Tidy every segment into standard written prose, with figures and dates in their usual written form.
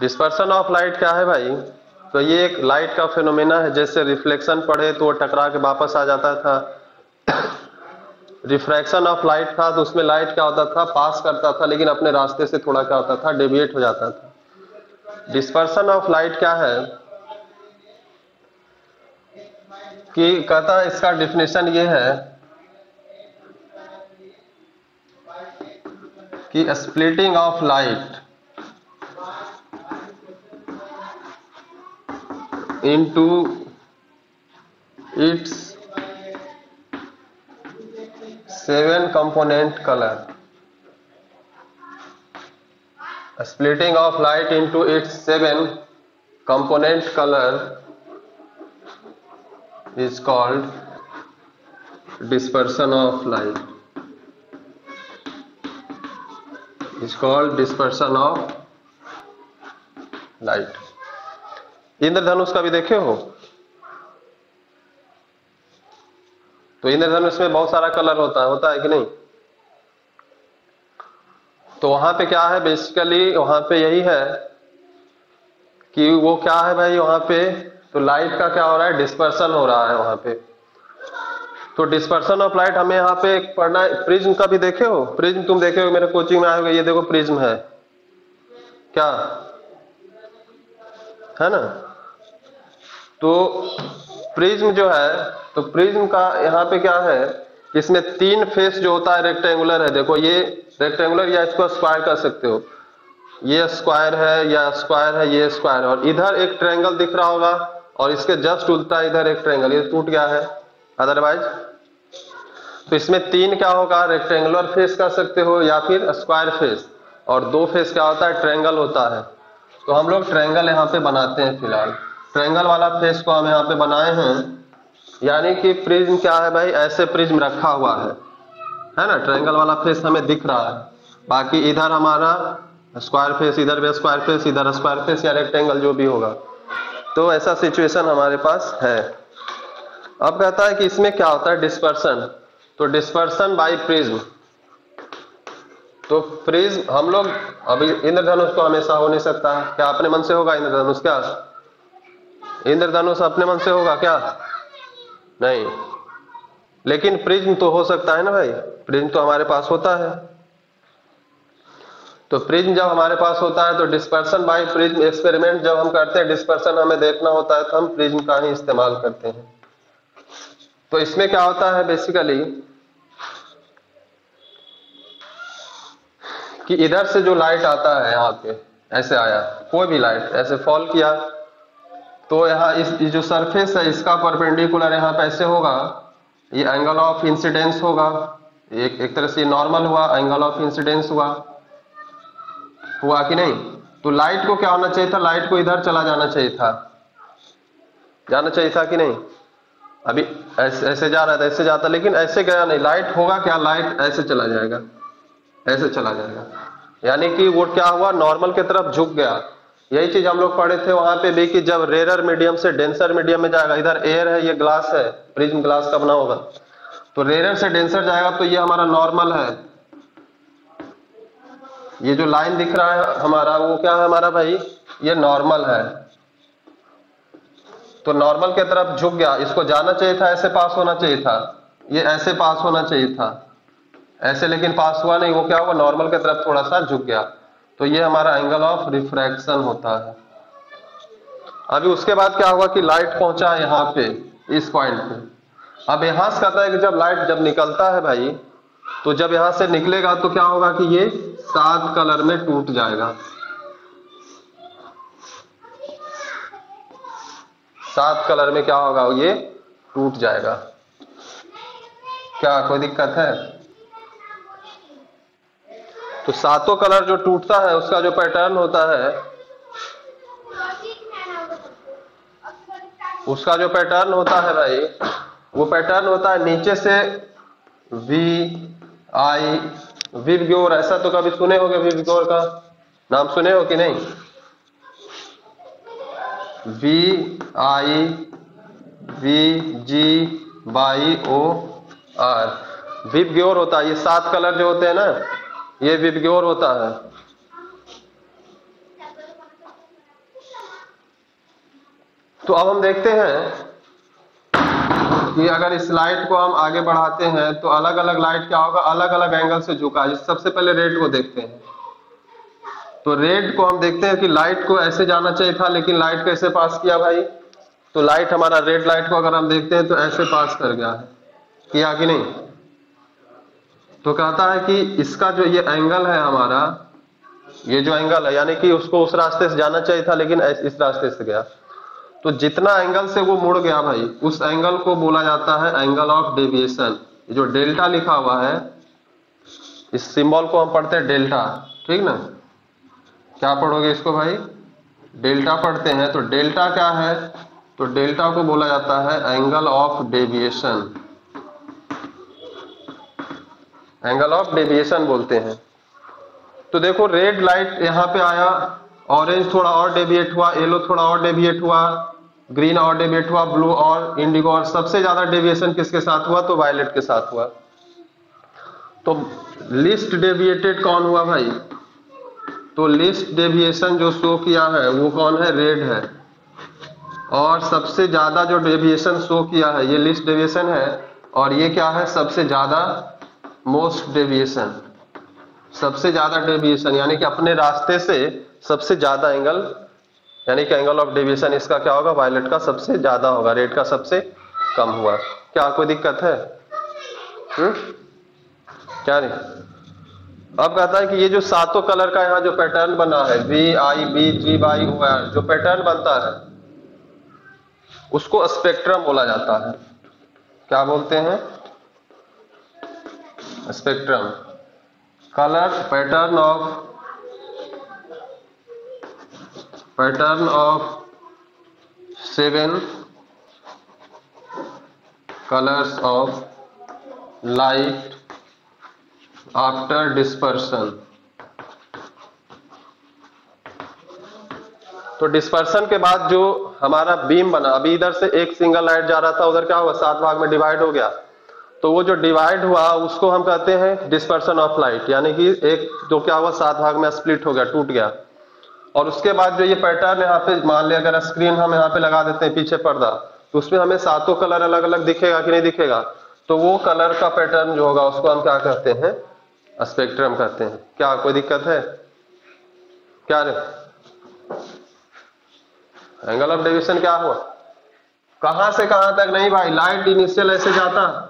Dispersion of light क्या है भाई? तो ये एक लाइट का फिनोमेना है। जैसे रिफ्लेक्शन पढ़े तो वो टकरा के वापस आ जाता था। रिफ्रैक्शन ऑफ लाइट था तो उसमें लाइट क्या होता था, पास करता था लेकिन अपने रास्ते से थोड़ा क्या होता था, डेविएट हो जाता था। डिस्पर्सन ऑफ लाइट क्या है कि कहता है, इसका डिफिनेशन ये है कि splitting of light into its 7 component color. Splitting of light into its 7 component color is called dispersion of light. Is called dispersion of light. इंद्रधनुष का भी देखे हो तो इंद्रधनुष में बहुत सारा कलर होता है कि नहीं? तो वहां पे क्या है, बेसिकली वहां पे यही है कि वो क्या है भाई, वहां पे तो लाइट का क्या हो रहा है, डिस्पर्सन हो रहा है वहां पे। तो डिस्पर्सन ऑफ लाइट हमें यहाँ पे पढ़ना है। प्रिज्म का भी देखे हो? प्रिज्म तुम देखे हो, मेरे कोचिंग में आए हो, ये देखो प्रिज्म है क्या, है ना? तो प्रिज्म जो है, तो प्रिज्म का यहाँ पे क्या है, इसमें 3 फेस जो होता है रेक्टेंगुलर है। देखो ये रेक्टेंगुलर, या इसको स्क्वायर कर सकते हो, ये स्क्वायर है या स्क्वायर है, ये स्क्वायर है, और इधर एक ट्रायंगल दिख रहा होगा और इसके जस्ट उल्टा इधर एक ट्रायंगल, ये टूट गया है अदरवाइज। तो इसमें 3 क्या होगा, रेक्टेंगुलर फेस कर सकते हो या फिर स्क्वायर फेस, और 2 फेस क्या होता है, ट्रायंगल होता है। तो हम लोग ट्रायंगल यहाँ पे बनाते हैं फिलहाल। ट्रायंगल वाला फेस को हम यहाँ पे बनाए हैं, यानी कि प्रिज्म क्या है भाई, ऐसे प्रिज्म रखा हुआ है ना? ट्रायंगल वाला फेस हमें दिख रहा है, बाकी इधर हमारा स्क्वायर फेस, इधर भी स्क्वायर फेस, इधर स्क्वायर फेस या रेक्टेंगल जो भी होगा। तो ऐसा सिचुएशन हमारे पास है। अब कहता है कि इसमें क्या होता है, डिस्पर्सन। तो डिस्पर्सन बाय प्रिज्म, तो प्रिज्म हम लोग, अभी इंद्रधनुष तो हमेशा हो नहीं सकता, क्या अपने मन से होगा इंद्रधनुष? क्या इंद्रधनुष अपने मन से होगा क्या? नहीं। लेकिन प्रिज्म तो हो सकता है ना भाई, प्रिज्म तो हमारे पास होता है। तो प्रिज्म जब हमारे पास होता है तो डिस्पर्सन बाय प्रिज्म एक्सपेरिमेंट जब हम करते हैं, डिस्पर्सन हमें देखना होता है तो हम प्रिज्म का ही इस्तेमाल करते हैं। तो इसमें क्या होता है बेसिकली कि इधर से जो लाइट आता है, यहाँ पे ऐसे आया, कोई भी लाइट ऐसे फॉल किया, तो यहाँ इस जो सरफेस है इसका परपेंडिकुलर यहाँ पे ऐसे होगा, ये एंगल ऑफ इंसिडेंस होगा, एक तरह से नॉर्मल हुआ, एंगल ऑफ इंसिडेंस हुआ कि नहीं? तो लाइट को क्या होना चाहिए था, लाइट को इधर चला जाना चाहिए था कि नहीं? अभी ऐसे जा रहा था, ऐसे जाता, लेकिन ऐसे गया नहीं। लाइट होगा क्या, लाइट ऐसे चला जाएगा, ऐसे चला जाएगा, यानी कि वो क्या हुआ, नॉर्मल की तरफ झुक गया। यही चीज हम लोग पढ़े थे वहां पे भी कि जब रेयर मीडियम से डेंसर मीडियम में जाएगा, इधर एयर है, ये ग्लास है, प्रिज्म ग्लास का बना होगा, तो रेयर से डेंसर जाएगा तो ये हमारा नॉर्मल है। ये जो लाइन दिख रहा है हमारा, वो क्या है हमारा भाई, ये नॉर्मल है। तो नॉर्मल की तरफ झुक गया, इसको जाना चाहिए था, ऐसे पास होना चाहिए था, ये ऐसे पास होना चाहिए था, ऐसे, लेकिन पास हुआ नहीं, वो क्या हुआ, नॉर्मल की तरफ थोड़ा सा झुक गया। तो ये हमारा एंगल ऑफ रिफ्रैक्शन होता है। अभी उसके बाद क्या हुआ कि लाइट पहुंचा यहाँ पे, इस पॉइंट पे। अब यहां से कहता है कि जब लाइट जब निकलता है भाई, तो जब यहां से निकलेगा तो क्या होगा कि ये 7 कलर में टूट जाएगा। 7 कलर में क्या होगा, ये टूट जाएगा। क्या कोई दिक्कत है? तो 7 कलर जो टूटता है उसका जो पैटर्न होता है, उसका जो पैटर्न होता है भाई, वो पैटर्न होता है नीचे से VI, विबग्योर। ऐसा तो कभी सुने होंगे, विबग्योर का नाम सुने हो कि नहीं? VIVGYOR, विबग्योर होता है। ये 7 कलर जो होते हैं ना, ये विबग्योर होता है। तो अब हम देखते हैं कि अगर इस लाइट को हम आगे बढ़ाते हैं तो अलग अलग लाइट क्या होगा, अलग अलग एंगल से झुका। सबसे पहले रेड को देखते हैं। तो रेड को हम देखते हैं कि लाइट को ऐसे जाना चाहिए था, लेकिन लाइट कैसे पास किया भाई। तो लाइट हमारा रेड लाइट को अगर हम देखते हैं तो ऐसे पास कर गया है, किया कि नहीं। तो कहता है कि इसका जो ये एंगल है हमारा, ये जो एंगल है, यानी कि उसको उस रास्ते से जाना चाहिए था लेकिन इस रास्ते से गया। तो जितना एंगल से वो मुड़ गया भाई, उस एंगल को बोला जाता है एंगल ऑफ डेविएशन। जो डेल्टा लिखा हुआ है, इस सिंबल को हम पढ़ते हैं डेल्टा, ठीक ना। क्या पढ़ोगे इसको भाई, डेल्टा पढ़ते हैं। तो डेल्टा क्या है, तो डेल्टा को बोला जाता है angle of deviation. Angle of deviation बोलते हैं। तो देखो रेड लाइट यहाँ पे आया, ऑरेंज थोड़ा और डेविएट हुआ, येलो थोड़ा और डेविएट हुआ, ग्रीन और डेविएट हुआ, ब्लू और इंडिगो, और सबसे ज्यादा डेविएशन किसके साथ हुआ, तो वायलेट के साथ हुआ। तो लिस्ट डेविएटेड कौन हुआ भाई, तो लिस्ट डेविएशन जो शो किया है वो कौन है, रेड है। और सबसे ज्यादा जो डेविएशन शो किया है ये लिस्ट डेविएशन है, और ये क्या है, सबसे ज्यादा मोस्ट डेविएशन। सबसे ज्यादा डेविएशन यानी कि अपने रास्ते से सबसे ज्यादा एंगल, यानी कि एंगल ऑफ डेविएशन इसका क्या होगा, वायलेट का सबसे ज्यादा होगा, रेड का सबसे कम हुआ। क्या कोई दिक्कत है? क्या नहीं। अब कहता है कि ये जो सातों कलर का यहाँ जो पैटर्न बना है, VIBGY जो पैटर्न बनता है उसको स्पेक्ट्रम बोला जाता है। क्या बोलते हैं, spectrum. Colour pattern of 7 colours of light after dispersion. तो डिस्पर्सन के बाद जो हमारा बीम बना, अभी इधर से एक सिंगल लाइट जा रहा था, उधर क्या हुआ, 7 भाग में डिवाइड हो गया। तो वो जो डिवाइड हुआ उसको हम कहते हैं डिस्पर्सन ऑफ लाइट, यानी कि एक जो क्या हुआ 7 भाग में स्प्लिट हो गया, टूट गया। और उसके बाद जो ये पैटर्न यहाँ पे, मान लिया अगर स्क्रीन हम यहाँ पे लगा देते हैं पीछे पर्दा, तो उसमें हमें सातों कलर अलग अलग दिखेगा कि नहीं दिखेगा। तो वो कलर का पैटर्न जो होगा उसको हम क्या कहते हैं, स्पेक्ट्रम कहते हैं। क्या कोई दिक्कत है? क्या रे, एंगल ऑफ डेविएशन क्या हुआ, कहां से कहां तक नहीं भाई, लाइट इनिशियल ऐसे जाता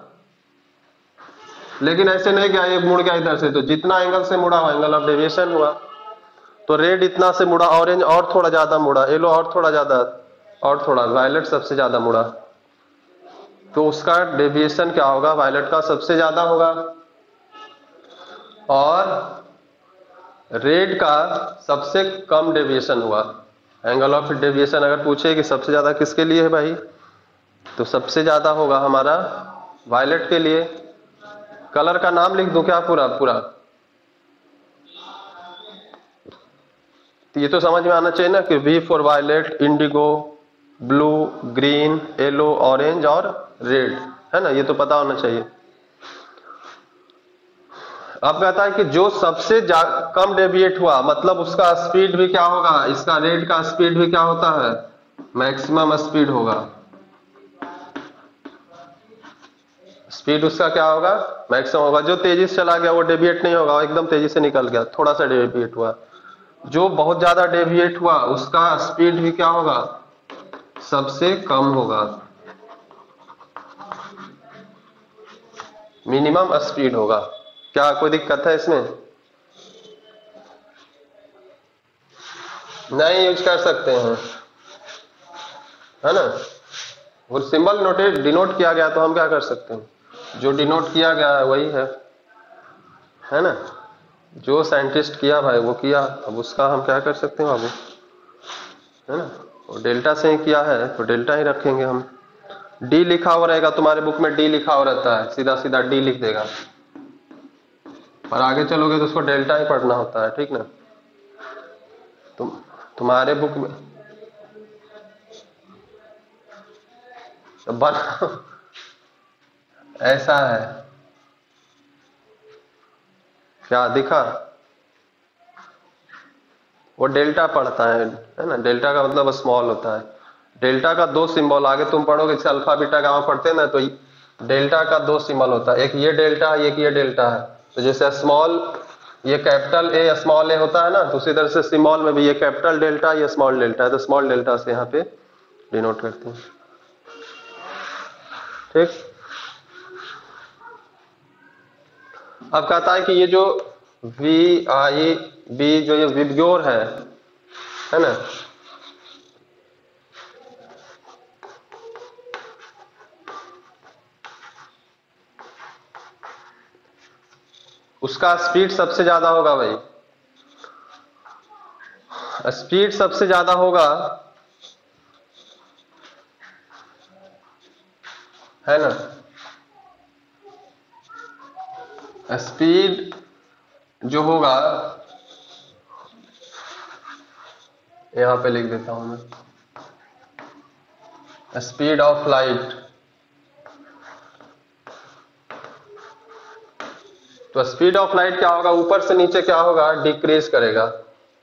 लेकिन ऐसे नहीं गया, ये मुड़ गया इधर से, तो जितना एंगल से मुड़ा हुआ एंगल ऑफ डेविएशन हुआ। तो रेड इतना से मुड़ा, ऑरेंज और थोड़ा ज्यादा मुड़ा, येलो और थोड़ा ज्यादा, और थोड़ा, वायलेट सबसे ज्यादा मुड़ा। तो उसका डेविएशन क्या होगा, वायलेट का सबसे ज्यादा होगा, और रेड का सबसे कम डेविएशन हुआ। एंगल ऑफ डेविएशन अगर पूछे कि सबसे ज्यादा किसके लिए है भाई, तो सबसे ज्यादा होगा हमारा वायलेट के लिए। कलर का नाम लिख दूं क्या पूरा पूरा, तो ये तो समझ में आना चाहिए ना कि V for violet, indigo, blue, green, yellow, orange और रेड, है ना, ये तो पता होना चाहिए। अब कहता है कि जो सबसे कम डेविएट हुआ, मतलब उसका स्पीड भी क्या होगा, इसका रेड का स्पीड भी क्या होता है, मैक्सिमम स्पीड होगा। स्पीड उसका क्या होगा, मैक्सिमम होगा। जो तेजी से चला गया वो डेविएट नहीं होगा, एकदम तेजी से निकल गया, थोड़ा सा डेविएट हुआ। जो बहुत ज्यादा डेविएट हुआ उसका स्पीड भी क्या होगा, सबसे कम होगा, मिनिमम स्पीड होगा। क्या कोई दिक्कत है इसमें? नहीं यूज कर सकते हैं, है ना। वो सिंबल नोटेड डिनोट किया गया तो हम क्या कर सकते हैं, जो डिनोट किया गया है वही है ना। जो साइंटिस्ट किया भाई वो किया, अब उसका हम क्या कर सकते हैं बाबू, है ना। और डेल्टा से ही किया है तो डेल्टा ही रखेंगे हम। डी लिखा हुआ रहेगा तुम्हारे बुक में, डी लिखा हुआ रहता है, सीधा सीधा डी लिख देगा, पर आगे चलोगे तो उसको डेल्टा ही पढ़ना होता है, ठीक ना। तुम्हारे बुक में बना ऐसा है, क्या दिखा, वो डेल्टा पढ़ता है ना। डेल्टा का मतलब स्मॉल होता है, डेल्टा का दो सिंबल, आगे तुम पढ़ोगे जैसे अल्फा बीटा गामा पढ़ते हैं ना, तो डेल्टा का दो सिंबल होता है, एक ये डेल्टा है, एक ये डेल्टा है। तो जैसे स्मॉल, ये कैपिटल ए स्मॉल ए होता है ना, तो उसी तरह से स्मॉल में भी ये कैपिटल डेल्टा, ये स्मॉल डेल्टा है, तो स्मॉल डेल्टा से यहाँ पे डिनोट करते हैं। ठीक। अब कहता है कि ये जो वी आई बी जो ये विबग्योर है ना, उसका स्पीड सबसे ज्यादा होगा भाई, स्पीड सबसे ज्यादा होगा, है ना। स्पीड जो होगा, यहां पे लिख देता हूं मैं, स्पीड ऑफ लाइट। तो स्पीड ऑफ लाइट क्या होगा, ऊपर से नीचे क्या होगा, डिक्रीज करेगा।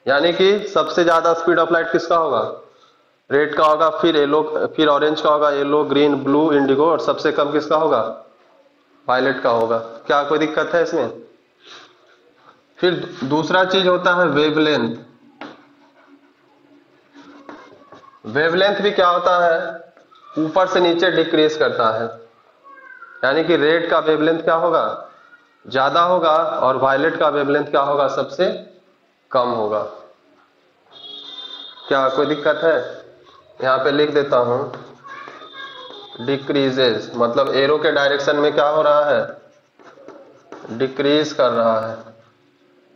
यानी कि सबसे ज्यादा स्पीड ऑफ लाइट किसका होगा, रेड का होगा, फिर येलो, फिर ऑरेंज का होगा, येलो, ग्रीन, ब्लू, इंडिगो, और सबसे कम किसका होगा, वायलेट का होगा। क्या कोई दिक्कत है इसमें। फिर दूसरा चीज होता है वेवलेंथ। वेवलेंथ भी क्या होता है, ऊपर से नीचे डिक्रीज करता है। यानी कि रेड का वेवलेंथ क्या होगा, ज्यादा होगा, और वायलेट का वेवलेंथ क्या होगा, सबसे कम होगा। क्या कोई दिक्कत है। यहां पे लिख देता हूं, डिक्रीजेस, मतलब एरो के डायरेक्शन में क्या हो रहा है, डिक्रीज कर रहा है।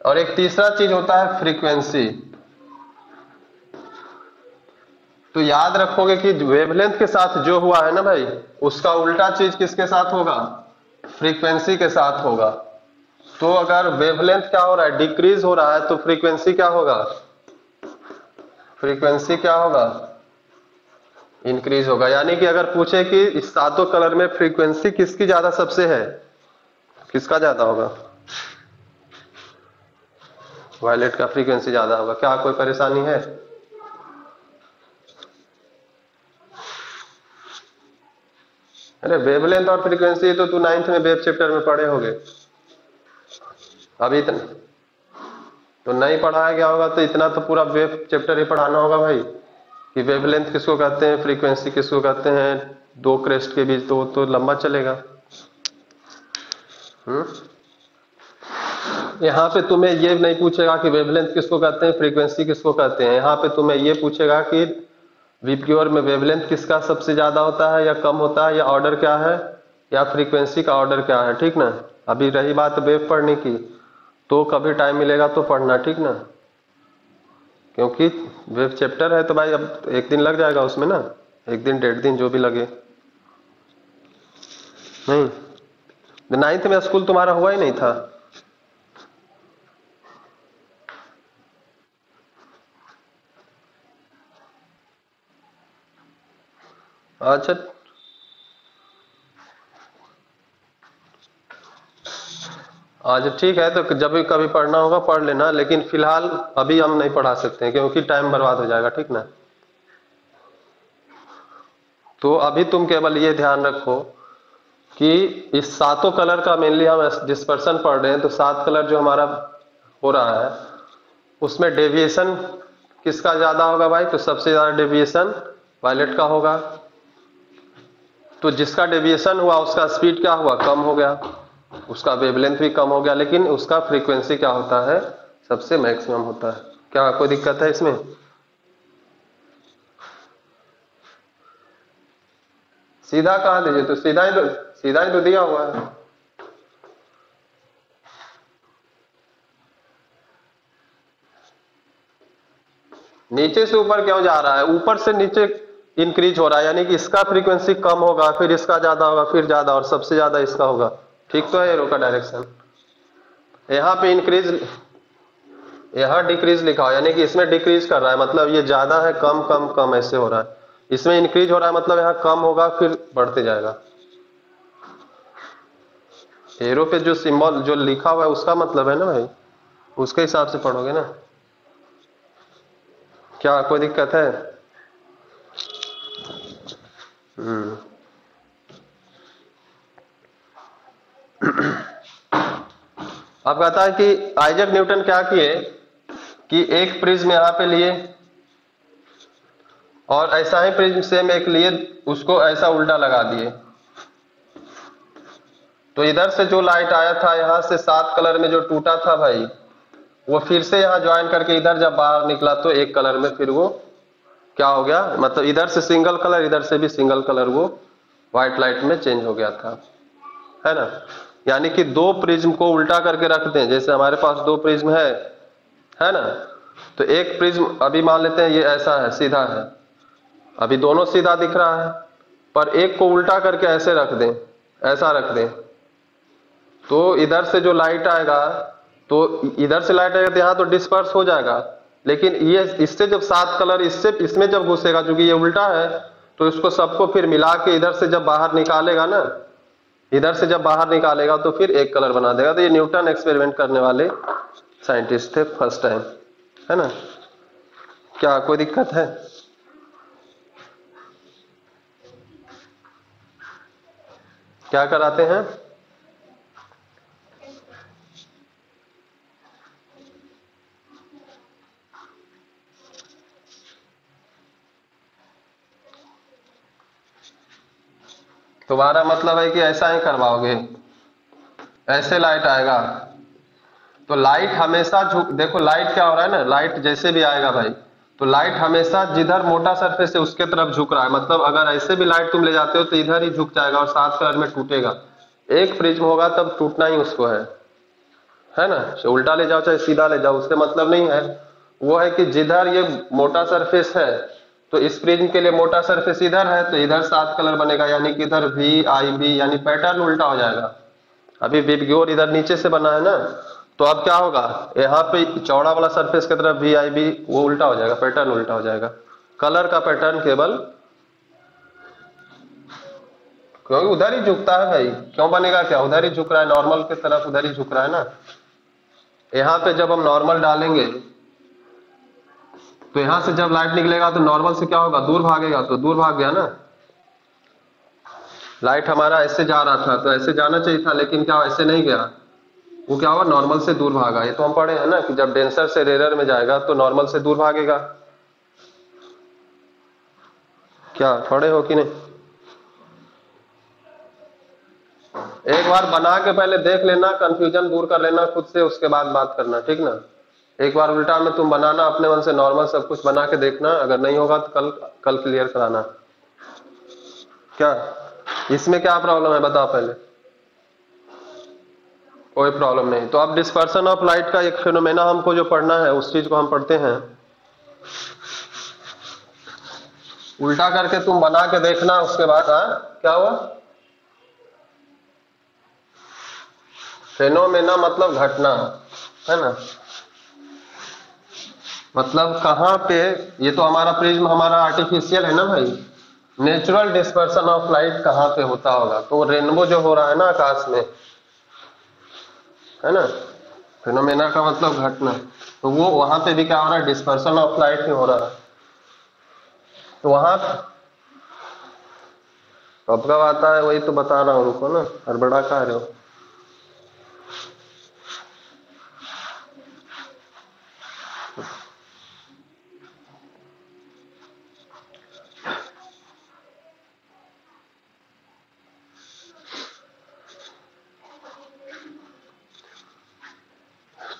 और एक तीसरा चीज होता है फ्रीक्वेंसी। तो याद रखोगे कि वेवलेंथ के साथ जो हुआ है ना भाई, उसका उल्टा चीज किसके साथ होगा, फ्रीक्वेंसी के साथ होगा। तो अगर वेवलेंथ क्या हो रहा है, डिक्रीज हो रहा है, तो फ्रीक्वेंसी क्या होगा, फ्रीक्वेंसी क्या होगा, इंक्रीज होगा। यानी कि अगर पूछे कि इस सातों कलर में फ्रीक्वेंसी किसकी ज्यादा सबसे है, किसका ज्यादा होगा, वायलेट का फ्रीक्वेंसी ज्यादा होगा। क्या कोई परेशानी है। अरे वेवलेंथ और फ्रीक्वेंसी तो तू 9th में वेव चैप्टर में पढ़े होगे, अभी इतना तो नहीं पढ़ाया गया होगा, तो इतना तो पूरा वेव चैप्टर ही पढ़ाना होगा भाई, कि वेवलेंथ किसको कहते हैं, फ्रीक्वेंसी किसको कहते हैं, दो क्रेस्ट के बीच, तो लंबा चलेगा। यहाँ पे तुम्हें ये नहीं पूछेगा कि वेवलेंथ किसको कहते हैं, फ्रीक्वेंसी किसको कहते हैं। यहाँ पे तुम्हें ये पूछेगा कि विबग्योर में वेवलेंथ किसका सबसे ज्यादा होता है या कम होता है, या ऑर्डर क्या है, या फ्रीक्वेंसी का ऑर्डर क्या है। ठीक ना। अभी रही बात वेव पढ़ने की, तो कभी टाइम मिलेगा तो पढ़ना, ठीक ना, क्योंकि वेव चैप्टर है तो भाई अब एक दिन लग जाएगा उसमें ना, एक दिन 1.5 दिन जो भी लगे। नहीं, 9th में स्कूल तुम्हारा हुआ ही नहीं था। अच्छा, आज ठीक है, तो जब भी कभी पढ़ना होगा पढ़ लेना, लेकिन फिलहाल अभी हम नहीं पढ़ा सकते हैं क्योंकि टाइम बर्बाद हो जाएगा, ठीक ना। तो अभी तुम केवल ये ध्यान रखो कि इस सातों कलर का मेनली हम डिस्पर्सन पढ़ रहे हैं, तो 7 कलर जो हमारा हो रहा है उसमें डेविएशन किसका ज्यादा होगा भाई, तो सबसे ज्यादा डेविएशन वायलेट का होगा। तो जिसका डेविएशन हुआ उसका स्पीड क्या हुआ, कम हो गया, उसका वेवलेंथ भी कम हो गया, लेकिन उसका फ्रीक्वेंसी क्या होता है, सबसे मैक्सिमम होता है। क्या कोई दिक्कत है इसमें। सीधा कहाँ दीजिए, तो सीधा ही तो दिया हुआ है। नीचे से ऊपर क्यों जा रहा है, ऊपर से नीचे इंक्रीज हो रहा है, यानी कि इसका फ्रीक्वेंसी कम होगा, फिर इसका ज्यादा होगा, फिर ज्यादा, और सबसे ज्यादा इसका होगा। ठीक तो है एरो का डायरेक्शन। यहाँ पे इंक्रीज, यहाँ डिक्रीज लिखा हो, यानी कि इसमें डिक्रीज कर रहा है, मतलब ये ज्यादा है, कम कम कम ऐसे हो रहा है। इसमें इंक्रीज हो रहा है, मतलब यहाँ कम होगा फिर बढ़ते जाएगा। एरो पे जो सिंबल जो लिखा हुआ है उसका मतलब है ना भाई, उसके हिसाब से पढ़ोगे ना। क्या कोई दिक्कत है। हम्म। अब कहता है कि आइजैक न्यूटन क्या किए कि एक प्रिज्म यहां पे लिए और ऐसा ही प्रिज्म सेम एक लिए, उसको ऐसा उल्टा लगा दिए। तो इधर से जो लाइट आया था यहां से 7 कलर में जो टूटा था भाई, वो फिर से यहां ज्वाइन करके इधर जब बाहर निकला तो एक कलर में फिर वो क्या हो गया, मतलब इधर से सिंगल कलर इधर से भी सिंगल कलर वो व्हाइट लाइट में चेंज हो गया था, है ना। यानी कि दो प्रिज्म को उल्टा करके रख दें, जैसे हमारे पास दो प्रिज्म है ना। तो एक प्रिज्म अभी मान लेते हैं ये ऐसा है, सीधा है, अभी दोनों सीधा दिख रहा है, पर एक को उल्टा करके ऐसे रख दें, ऐसा रख दें, तो इधर से जो लाइट आएगा, तो इधर से लाइट आएगा तो यहाँ तो डिस्पर्स हो जाएगा, लेकिन ये इससे जब 7 कलर इससे इसमें जब घुसेगा, क्योंकि ये उल्टा है, तो इसको सबको फिर मिला के इधर से जब बाहर निकालेगा ना, इधर से जब बाहर निकालेगा तो फिर एक कलर बना देगा। तो ये न्यूटन एक्सपेरिमेंट करने वाले साइंटिस्ट थे फर्स्ट टाइम, है ना। क्या कोई दिक्कत है? क्या कराते हैं? तुम्हारा मतलब है कि ऐसा ही करवाओगे, ऐसे लाइट आएगा तो लाइट हमेशा झुक, देखो लाइट क्या हो रहा है ना, लाइट जैसे भी आएगा भाई, तो लाइट हमेशा जिधर मोटा सरफेस है उसके तरफ झुक रहा है, मतलब अगर ऐसे भी लाइट तुम ले जाते हो तो इधर ही झुक जाएगा और 7 कलर में टूटेगा। एक प्रिज्म होगा तब टूटना ही उसको है ना। चाहे उल्टा ले जाओ चाहे सीधा ले जाओ, उससे मतलब नहीं है, वो है कि जिधर ये मोटा सरफेस है, तो इस प्रिज्म के लिए मोटा सरफेस इधर है तो इधर 7 कलर बनेगा, यानी कि इधर वी आई बी, यानी पैटर्न उल्टा हो जाएगा। अभी विबग्योर इधर नीचे से बना है ना, तो अब क्या होगा, यहाँ पे चौड़ा वाला सरफेस की तरफ वी आई बी वो उल्टा हो जाएगा, पैटर्न उल्टा हो जाएगा, कलर का पैटर्न केवल, क्योंकि उधर ही झुकता है भाई, क्यों बनेगा क्या, उधर ही झुक रहा है, नॉर्मल की तरफ उधर ही झुक रहा है ना। यहाँ पे जब हम नॉर्मल डालेंगे तो यहां से जब लाइट निकलेगा तो नॉर्मल से क्या होगा, दूर भागेगा, तो दूर भाग गया ना। लाइट हमारा ऐसे जा रहा था तो ऐसे जाना चाहिए था, लेकिन क्या ऐसे नहीं गया, वो क्या हुआ, नॉर्मल से दूर भागा। ये तो हम पढ़े हैं ना कि जब डेंसर से रेयर में जाएगा तो नॉर्मल से दूर भागेगा। क्या पढ़े हो कि नहीं? एक बार बना के पहले देख लेना, कंफ्यूजन दूर कर लेना खुद से, उसके बाद बात करना, ठीक ना। एक बार उल्टा में तुम बनाना अपने मन से, नॉर्मल सब कुछ बना के देखना, अगर नहीं होगा तो कल कल क्लियर कराना। क्या इसमें क्या प्रॉब्लम है बताओ पहले? कोई प्रॉब्लम नहीं। तो अब डिस्पर्सन ऑफ लाइट का एक फिनोमेना हमको जो पढ़ना है उस चीज को हम पढ़ते हैं। उल्टा करके तुम बना के देखना, उसके बाद क्या हुआ, फेनोमेना मतलब घटना, है ना। मतलब कहां पे, ये तो हमारा प्रिज्म हमारा आर्टिफिशियल है ना भाई, नेचुरल डिस्पर्सन ऑफ लाइट कहां पे होता होगा, तो रेनबो जो हो रहा है ना आकाश में, है ना, फिनोमेना का मतलब घटना, तो वो वहां पे भी क्या हो रहा है, डिस्पर्सन ऑफ लाइट ही हो रहा है। तो वहां कब कब आता है वही तो बता रहा हूं, रुको ना, हड़बड़ा कह रहे हो।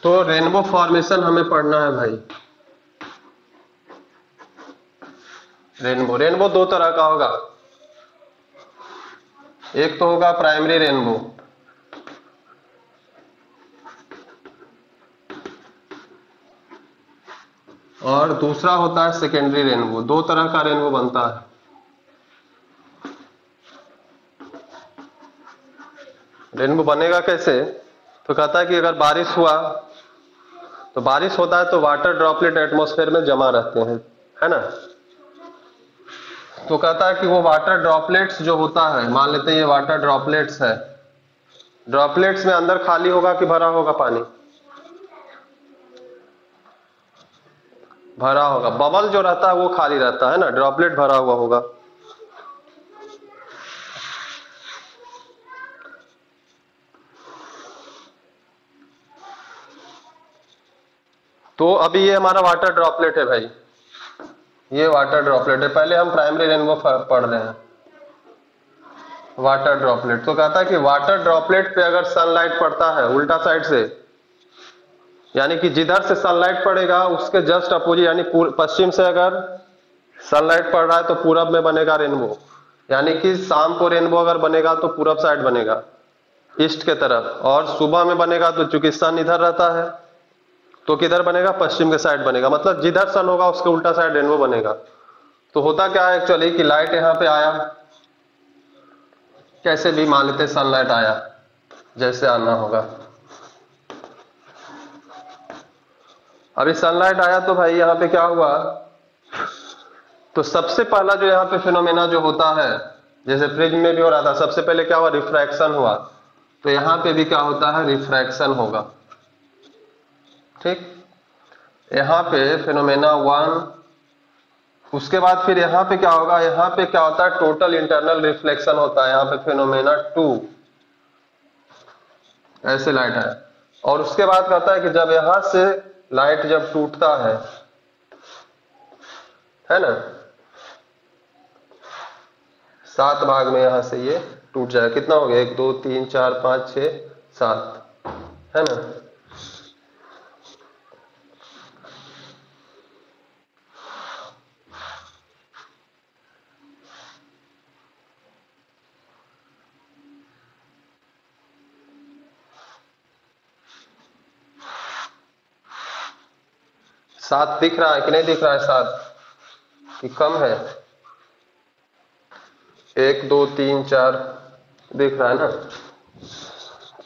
तो रेनबो फॉर्मेशन हमें पढ़ना है भाई। रेनबो दो तरह का होगा, एक तो होगा प्राइमरी रेनबो, और दूसरा होता है सेकेंडरी रेनबो। दो तरह का रेनबो बनता है। रेनबो बनेगा कैसे, तो कहता है कि अगर बारिश हुआ, तो बारिश होता है तो वाटर ड्रॉपलेट एटमॉस्फेयर में जमा रहते हैं, है ना। तो कहता है कि वो वाटर ड्रॉपलेट्स जो होता है, मान लेते हैं ये वाटर ड्रॉपलेट्स है, ड्रॉपलेट्स में अंदर खाली होगा कि भरा होगा पानी, भरा होगा। बबल जो रहता है वो खाली रहता है ना, ड्रॉपलेट भरा हुआ होगा। तो अभी ये हमारा वाटर ड्रॉपलेट है भाई, ये वाटर ड्रॉपलेट है। पहले हम प्राइमरी रेनबो पढ़ रहे हैं, वाटर ड्रॉपलेट। तो कहता है कि वाटर ड्रॉपलेट पे अगर सनलाइट पड़ता है उल्टा साइड से, यानी कि जिधर से सनलाइट पड़ेगा उसके जस्ट अपोजिट, यानी पश्चिम से अगर सनलाइट पड़ रहा है तो पूरब में बनेगा रेनबो, यानी कि शाम को रेनबो अगर बनेगा तो पूरब साइड बनेगा, ईस्ट के तरफ। और सुबह में बनेगा तो चूंकि सन इधर रहता है तो किधर बनेगा, पश्चिम के साइड बनेगा। मतलब जिधर सन होगा उसके उल्टा साइड रेनबो बनेगा। तो होता क्या है एक्चुअली कि लाइट यहाँ पे आया, कैसे भी मान लेते सनलाइट आया, जैसे आना होगा। अभी सनलाइट आया तो भाई यहाँ पे क्या हुआ, तो सबसे पहला जो यहाँ पे फिनोमेना जो होता है, जैसे प्रिज्म में भी हो रहा था, सबसे पहले क्या हुआ, रिफ्रैक्शन हुआ। तो यहाँ पे भी क्या होता है, रिफ्रैक्शन होगा। ठीक, यहाँ पे फिनोमेना 1, उसके बाद फिर यहाँ पे क्या होगा, यहाँ पे क्या होता है, टोटल इंटरनल रिफ्लेक्शन होता है। यहाँ पे फिनोमेना 2, ऐसे लाइट है। और उसके बाद कहता है कि जब यहां से लाइट जब टूटता है ना, 7 भाग में यहां से ये टूट जाए, कितना हो गया, 1 2 3 4 5 6 7, है ना। सात दिख रहा है कि नहीं दिख रहा है, 7 कि कम है, 1 2 3 4 दिख रहा है ना।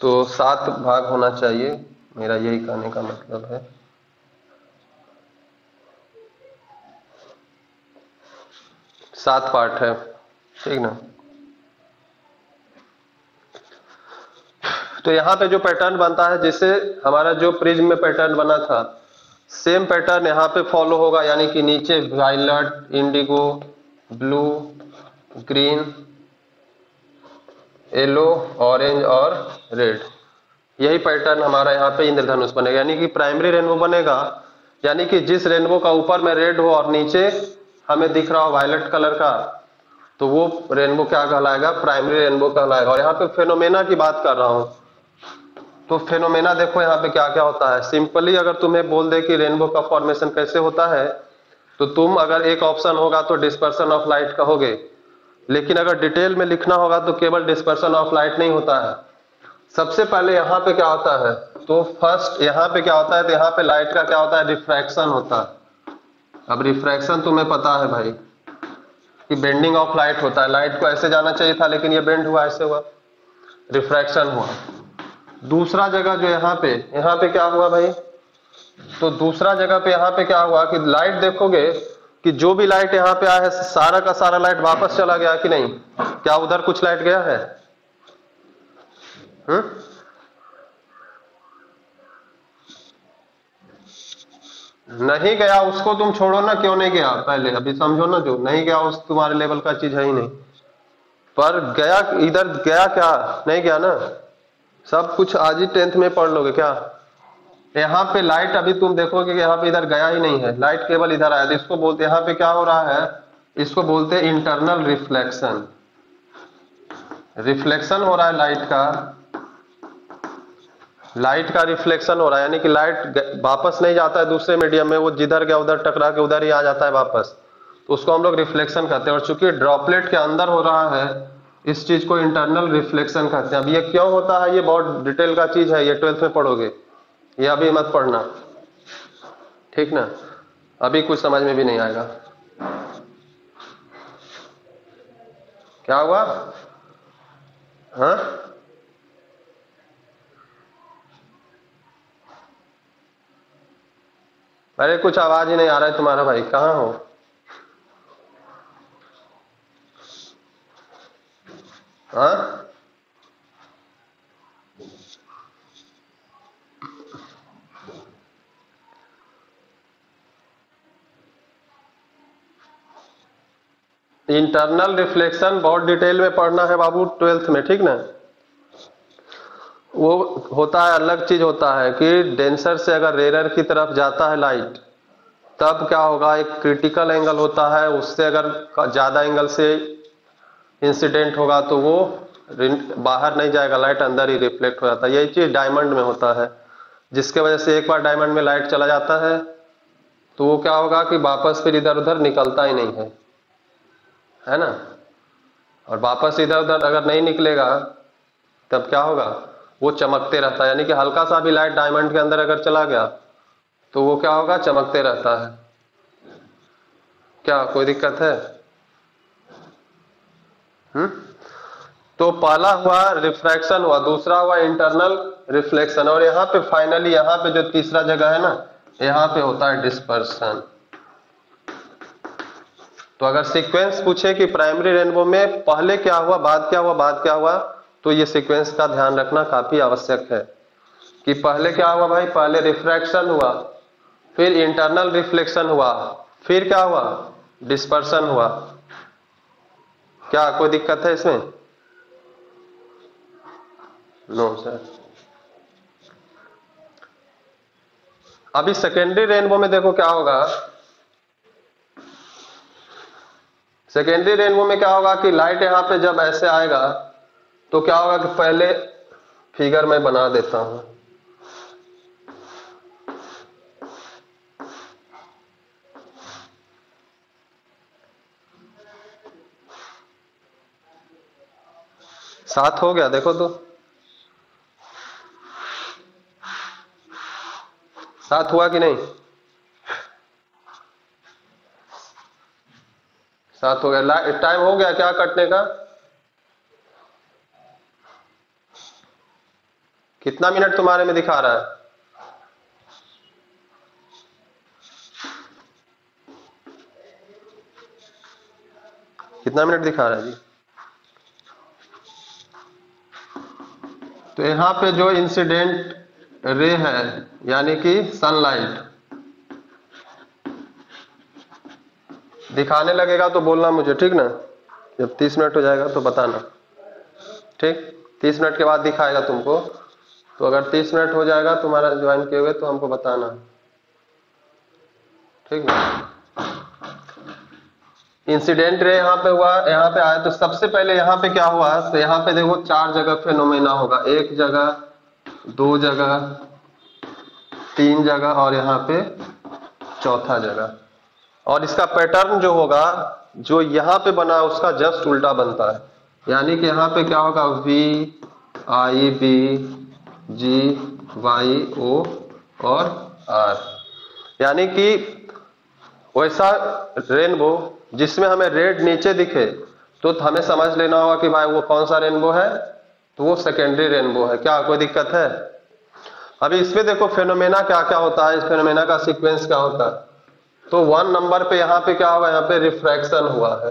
तो 7 भाग होना चाहिए, मेरा यही कहने का मतलब है। सात पार्ट है, ठीक ना। तो यहाँ पे जो पैटर्न बनता है, जिससे हमारा जो प्रिज्म में पैटर्न बना था, सेम पैटर्न यहाँ पे फॉलो होगा। यानी कि नीचे violet, Indigo, blue, green, yellow, orange और रेड, यही पैटर्न हमारा यहाँ पे इंद्रधनुष बनेगा। यानी कि प्राइमरी रेनबो बनेगा, यानी कि जिस रेनबो का ऊपर में रेड हो और नीचे हमें दिख रहा हो वायलट कलर का, तो वो रेनबो क्या कहलाएगा, प्राइमरी रेनबो कहलाएगा। और यहाँ पे फेनोमेना की बात कर रहा हूं, तो फेनोमेना देखो यहाँ पे क्या क्या होता है। सिंपली अगर तुम्हें बोल दे कि रेनबो का फॉर्मेशन कैसे होता है, तो तुम अगर एक ऑप्शन होगा तो डिस्पर्सन ऑफ लाइट कहोगे, लेकिन अगर डिटेल में लिखना होगा तो केवल डिस्पर्सन ऑफ लाइट नहीं होता है। सबसे पहले यहाँ पे क्या होता है, तो फर्स्ट यहाँ पे क्या होता है, तो यहाँ पे लाइट का क्या होता है, रिफ्रैक्शन होता है। अब रिफ्रैक्शन तुम्हें पता है भाई कि बेंडिंग ऑफ लाइट होता है। लाइट को ऐसे जाना चाहिए था लेकिन ये बेंड हुआ, ऐसे हुआ, रिफ्रैक्शन हुआ। दूसरा जगह जो यहाँ पे क्या हुआ भाई, तो दूसरा जगह पे यहाँ पे क्या हुआ कि लाइट देखोगे कि जो भी लाइट यहाँ पे आया है सारा का सारा लाइट वापस चला गया कि नहीं, क्या उधर कुछ लाइट गया है? नहीं गया, उसको तुम छोड़ो ना, क्यों नहीं गया, पहले अभी समझो ना, जो नहीं गया उस तुम्हारे लेवल का चीज है ही नहीं। पर गया, इधर गया क्या, नहीं गया ना। सब कुछ आज ही 10th में पढ़ लोगे क्या। यहाँ पे लाइट अभी तुम देखोगे कि यहाँ पे इधर गया ही नहीं है, लाइट केवल इधर आया। तो इसको बोलते, यहाँ पे क्या हो रहा है, इसको बोलते हैं इंटरनल रिफ्लेक्शन। रिफ्लेक्शन हो रहा है लाइट का रिफ्लेक्शन हो रहा है, यानी कि लाइट वापस नहीं जाता है दूसरे मीडियम में, वो जिधर गया उधर टकरा के उधर ही आ जाता है वापस। तो उसको हम लोग रिफ्लेक्शन कहते हैं। और चूंकि ड्रॉपलेट के अंदर हो रहा है, इस चीज को इंटरनल रिफ्लेक्शन कहते हैं। अब ये क्यों होता है, ये बहुत डिटेल का चीज है, ये 12th में पढ़ोगे, ये अभी मत पढ़ना, ठीक ना। अभी कुछ समझ में भी नहीं आएगा। क्या हुआ, हाँ अरे कुछ आवाज ही नहीं आ रहा है तुम्हारा भाई, कहाँ हो? हाँ इंटरनल रिफ्लेक्शन बहुत डिटेल में पढ़ना है बाबू 12th में, ठीक ना। वो होता है, अलग चीज होता है कि डेंसर से अगर रेयर की तरफ जाता है लाइट, तब क्या होगा, एक क्रिटिकल एंगल होता है, उससे अगर ज्यादा एंगल से इंसिडेंट होगा तो वो बाहर नहीं जाएगा, लाइट अंदर ही रिफ्लेक्ट हो जाता है। यही चीज डायमंड में होता है, जिसके वजह से एक बार डायमंड में लाइट चला जाता है तो वो क्या होगा कि वापस फिर इधर उधर निकलता ही नहीं है ना। और वापस इधर उधर अगर नहीं निकलेगा तब क्या होगा, वो चमकते रहता है। यानी कि हल्का सा भी लाइट डायमंड के अंदर अगर चला गया तो वो क्या होगा, चमकते रहता है। क्या कोई दिक्कत है? तो पहला हुआ रिफ्रैक्शन हुआ, दूसरा हुआ इंटरनल रिफ्लेक्शन, और यहाँ पे फाइनली यहाँ पे जो तीसरा जगह है ना, यहाँ पे होता है डिस्पर्सन। तो अगर सीक्वेंस पूछे कि प्राइमरी रेनबो में पहले क्या हुआ, बाद क्या हुआ, बाद क्या हुआ, तो ये सीक्वेंस का ध्यान रखना काफी आवश्यक है कि पहले क्या हुआ भाई, पहले रिफ्रैक्शन हुआ, फिर इंटरनल रिफ्लेक्शन हुआ, फिर क्या हुआ, डिस्पर्सन हुआ। क्या कोई दिक्कत है इसमें? No sir. अभी सेकेंडरी रेनबो में देखो क्या होगा, सेकेंडरी रेनबो में क्या होगा कि लाइट यहां पे जब ऐसे आएगा तो क्या होगा कि पहले फिगर मैं बना देता हूं। सात हो गया, देखो तो सात हुआ कि नहीं? सात हो गया। टाइम हो गया क्या कटने का? कितना मिनट तुम्हारे में दिखा रहा है? कितना मिनट दिखा रहा है जी? तो यहाँ पे जो इंसिडेंट रे है यानी कि सनलाइट दिखाने लगेगा तो बोलना मुझे, ठीक ना? जब 30 मिनट हो जाएगा तो बताना, ठीक? 30 मिनट के बाद दिखाएगा तुमको, तो अगर 30 मिनट हो जाएगा तुम्हारा ज्वाइन किए हुए तो हमको बताना, ठीक ना? इंसिडेंट रे यहाँ पे हुआ, यहाँ पे आया, तो सबसे पहले यहाँ पे क्या हुआ, तो यहाँ पे देखो चार जगह फेनोमेना होगा, एक जगह, दो जगह, तीन जगह और यहाँ पे चौथा जगह। और इसका पैटर्न जो होगा, जो यहाँ पे बना उसका जस्ट उल्टा बनता है। यानी कि यहाँ पे क्या होगा, V I B G Y O और आर, यानी कि वैसा रेनबो जिसमें हमें रेड नीचे दिखे तो हमें समझ लेना होगा कि भाई वो कौन सा रेनबो है, तो वो सेकेंडरी रेनबो है। क्या कोई दिक्कत है? अभी इसमें देखो फेनोमेना क्या क्या होता है, इस फेनोमेना का सीक्वेंस क्या होता है। तो 1 नंबर पे यहाँ पे क्या होगा, यहाँ पे रिफ्रैक्शन हुआ है।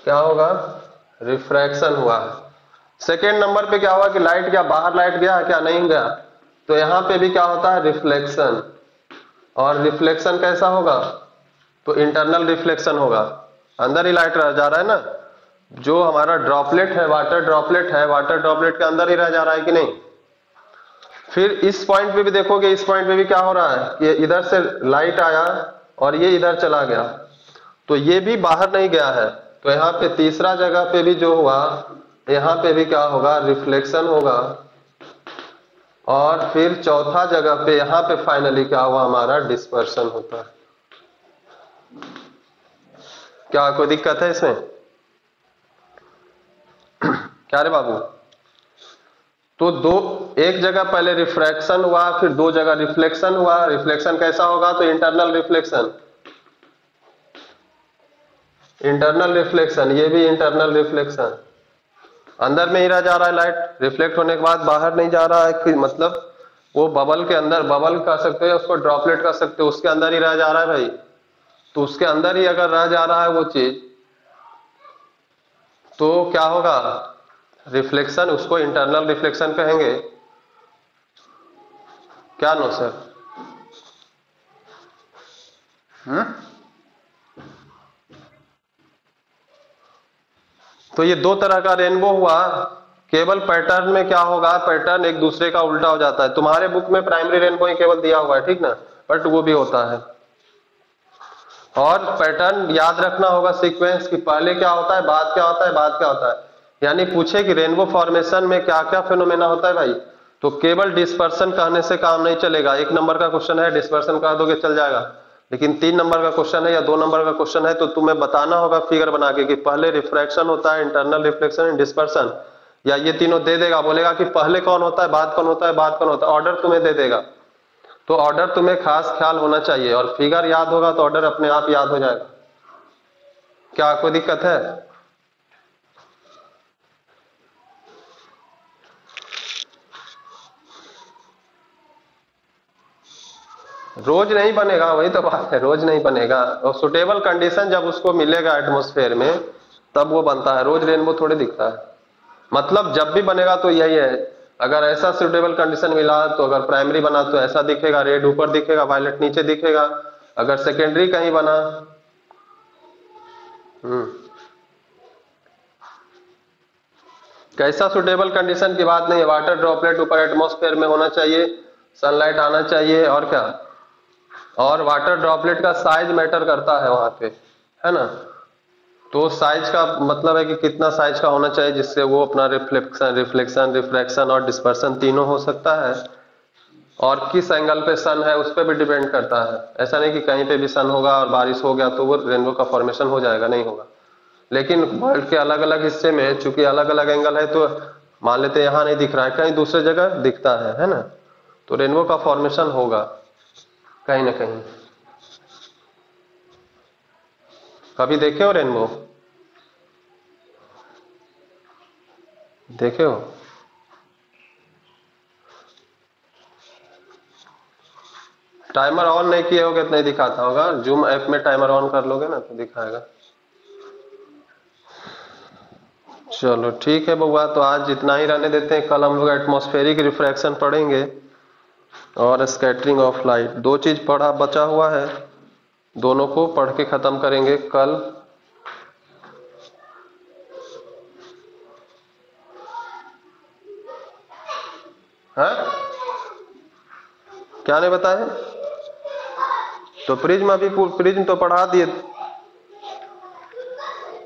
क्या होगा? रिफ्रैक्शन हुआ है। सेकेंड नंबर पे क्या हुआ कि लाइट क्या बाहर, लाइट गया क्या, नहीं गया, तो यहाँ पे भी क्या होता है, रिफ्लेक्शन। और रिफ्लेक्शन कैसा होगा, तो इंटरनल रिफ्लेक्शन होगा, अंदर ही लाइट रह जा रहा है ना। जो हमारा ड्रॉपलेट है, वाटर ड्रॉपलेट है, वाटर ड्रॉपलेट के अंदर ही रह जा रहा है कि नहीं। फिर इस पॉइंट पे भी देखोगे, इस पॉइंट पे भी क्या हो रहा है कि इधर से लाइट आया और ये इधर चला गया, तो ये भी बाहर नहीं गया है। तो यहाँ पे तीसरा जगह पे भी जो हुआ, यहाँ पे भी क्या होगा, रिफ्लेक्शन होगा। और फिर चौथा जगह पे यहाँ पे फाइनली क्या हुआ, हमारा डिस्पर्शन होता है। क्या कोई दिक्कत है इसमें? क्या रे बाबू? तो दो, एक जगह पहले रिफ्रैक्शन हुआ, फिर दो जगह रिफ्लेक्शन हुआ। रिफ्लेक्शन कैसा होगा, तो इंटरनल रिफ्लेक्शन, इंटरनल रिफ्लेक्शन, ये भी इंटरनल रिफ्लेक्शन। अंदर में ही रह जा रहा है लाइट, रिफ्लेक्ट होने के बाद बाहर नहीं जा रहा है कि मतलब वो बबल के अंदर, बबल कह सकते हैं उसको, ड्रॉपलेट कह सकते हो, उसके अंदर ही रह जा रहा है भाई। तो उसके अंदर ही अगर रह जा रहा है वो चीज, तो क्या होगा, रिफ्लेक्शन, उसको इंटरनल रिफ्लेक्शन कहेंगे। क्या नो सर? तो ये दो तरह का रेनबो हुआ, केवल पैटर्न में क्या होगा, पैटर्न एक दूसरे का उल्टा हो जाता है। तुम्हारे बुक में प्राइमरी रेनबो ही केवल दिया हुआ है, ठीक ना, बट वो भी होता है। और पैटर्न याद रखना होगा सीक्वेंस की, पहले क्या होता है, बाद क्या होता है, बाद क्या होता है। यानी पूछे कि रेनबो फॉर्मेशन में क्या क्या फिनोमेना होता है भाई, तो केवल डिस्पर्सन कहने से काम नहीं चलेगा। 1 नंबर का क्वेश्चन है, डिस्पर्सन कह दोगे चल जाएगा, लेकिन 3 नंबर का क्वेश्चन है या 2 नंबर का क्वेश्चन है तो तुम्हें बताना होगा फिगर बना के कि पहले रिफ्रैक्शन होता है, इंटरनल रिफ्लेक्शन एंड डिस्पर्सन, या ये तीनों दे देगा, बोलेगा कि पहले कौन होता है, बाद कौन होता है, बाद कौन होता है, ऑर्डर तुम्हें दे देगा। तो ऑर्डर तुम्हें खास ख्याल होना चाहिए, और फिगर याद होगा तो ऑर्डर अपने आप याद हो जाएगा। क्या कोई दिक्कत है? रोज नहीं बनेगा, वही तो बात है, रोज नहीं बनेगा। और सुटेबल कंडीशन जब उसको मिलेगा एटमॉस्फेयर में तब वो बनता है, रोज रेनबो थोड़े दिखता है। मतलब जब भी बनेगा तो यही है, अगर ऐसा सुटेबल कंडीशन मिला तो अगर प्राइमरी बना तो ऐसा दिखेगा, रेड ऊपर दिखेगा, वायलेट नीचे दिखेगा। अगर सेकेंडरी कहीं बना, कैसा सुटेबल कंडीशन की बात नहीं है, वाटर ड्रॉपलेट ऊपर एटमॉस्फेयर में होना चाहिए, सनलाइट आना चाहिए, और क्या, और वाटर ड्रॉपलेट का साइज मैटर करता है वहां पे, है ना। तो साइज का मतलब है कि कितना साइज का होना चाहिए जिससे वो अपना रिफ्लेक्शन और डिस्पर्सन तीनों हो सकता है। और किस एंगल पे सन है उस पर भी डिपेंड करता है। ऐसा नहीं कि कहीं पे भी सन होगा और बारिश हो गया तो वो रेनबो का फॉर्मेशन हो जाएगा, नहीं होगा। लेकिन वर्ल्ड के अलग अलग हिस्से में चूंकि अलग अलग एंगल है तो मान लेते हैं यहाँ नहीं दिख रहा है, कहीं दूसरे जगह दिखता है ना, तो रेनबो का फॉर्मेशन होगा कहीं ना कहीं। कभी देखे हो रेनबो? देखे हो? टाइमर ऑन नहीं किए होगे तो नहीं दिखाता होगा, जूम ऐप में टाइमर ऑन कर लोगे ना तो दिखाएगा। चलो ठीक है बउआ, तो आज इतना ही रहने देते हैं, कल हम लोग एटमॉस्फेरिक रिफ्रैक्शन पढ़ेंगे और स्कैटरिंग ऑफ लाइट। 2 चीज पढ़ा बचा हुआ है, दोनों को पढ़ के खत्म करेंगे कल। है क्या नहीं बताए? तो प्रिज्म अभी प्रिज्म तो पढ़ा दिए।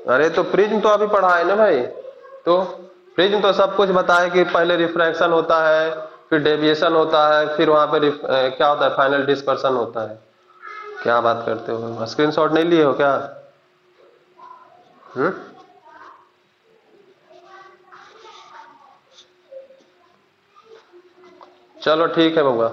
अरे तो प्रिज्म तो अभी पढ़ा है ना भाई, तो प्रिज्म तो सब कुछ बताए कि पहले रिफ्रैक्शन होता है, फिर डेविएशन होता है, फिर वहां पे क्या होता है, फाइनल डिस्पर्सन होता है। क्या बात करते हो, स्क्रीनशॉट नहीं लिए हो क्या? हम्म। चलो ठीक है बउआ।